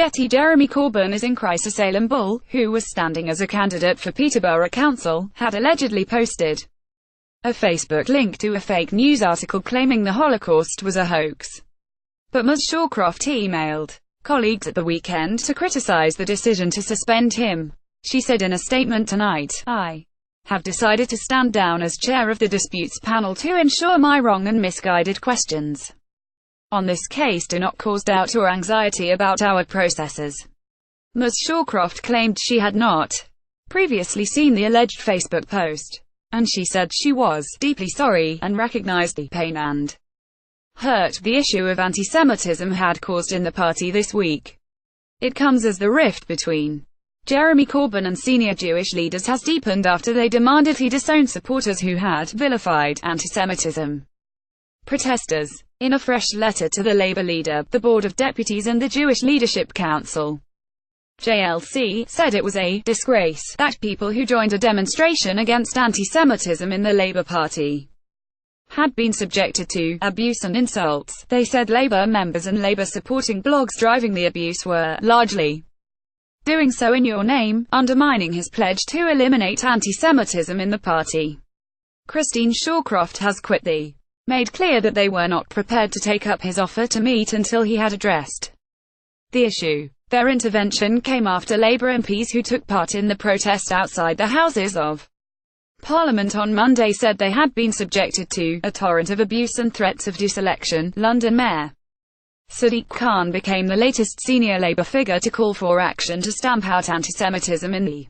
Getty. Jeremy Corbyn is in crisis. Salem Bull, who was standing as a candidate for Peterborough Council, had allegedly posted a Facebook link to a fake news article claiming the Holocaust was a hoax. But Ms. Shawcroft emailed colleagues at the weekend to criticize the decision to suspend him. She said in a statement tonight, "I have decided to stand down as chair of the disputes panel to ensure my wrong and misguided questions on this case do not cause doubt or anxiety about our processes." Ms. Shawcroft claimed she had not previously seen the alleged Facebook post, and she said she was deeply sorry and recognized the pain and hurt the issue of anti-Semitism had caused in the party this week. It comes as the rift between Jeremy Corbyn and senior Jewish leaders has deepened after they demanded he disown supporters who had vilified anti-Semitism protesters. In a fresh letter to the Labour leader, the Board of Deputies and the Jewish Leadership Council, JLC, said it was a disgrace that people who joined a demonstration against anti-Semitism in the Labour Party had been subjected to abuse and insults. They said Labour members and Labour-supporting blogs driving the abuse were largely doing so in your name, undermining his pledge to eliminate anti-Semitism in the party. Christine Shawcroft has quit the made clear that they were not prepared to take up his offer to meet until he had addressed the issue. Their intervention came after Labour MPs who took part in the protest outside the Houses of Parliament on Monday said they had been subjected to a torrent of abuse and threats of deselection. London Mayor Sadiq Khan became the latest senior Labour figure to call for action to stamp out anti-Semitism in the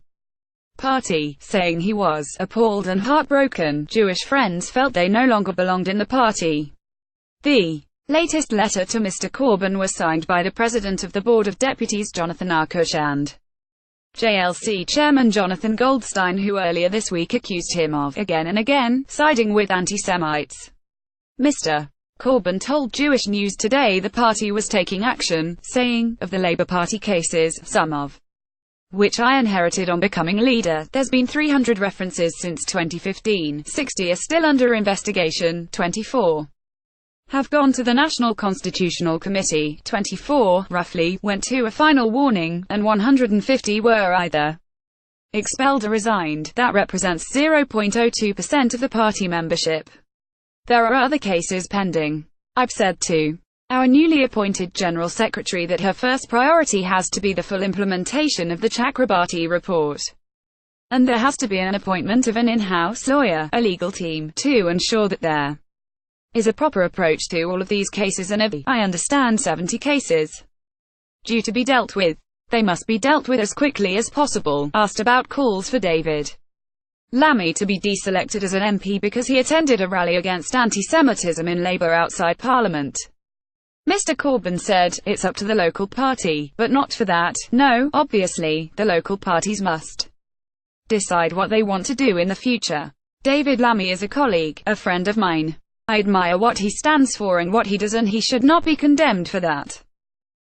party, saying he was appalled and heartbroken. Jewish friends felt they no longer belonged in the party. The latest letter to Mr. Corbyn was signed by the President of the Board of Deputies Jonathan Arkush and JLC Chairman Jonathan Goldstein, who earlier this week accused him of, again and again, siding with anti-Semites. Mr. Corbyn told Jewish News Today the party was taking action, saying, "Of the Labour Party cases, some of which I inherited on becoming leader, there's been 300 references since 2015, 60 are still under investigation, 24 have gone to the National Constitutional Committee, 24, roughly, went to a final warning, and 150 were either expelled or resigned. That represents 0.02% of the party membership. There are other cases pending. I've said to our newly appointed General Secretary that her first priority has to be the full implementation of the Chakrabarti report. And there has to be an appointment of an in-house lawyer, a legal team, to ensure that there is a proper approach to all of these cases, and I understand 70 cases due to be dealt with. They must be dealt with as quickly as possible." Asked about calls for David Lammy to be deselected as an MP because he attended a rally against anti-Semitism in Labour outside Parliament, Mr. Corbyn said, "It's up to the local party, but not for that, no, obviously, the local parties must decide what they want to do in the future. David Lammy is a colleague, a friend of mine. I admire what he stands for and what he does, and he should not be condemned for that."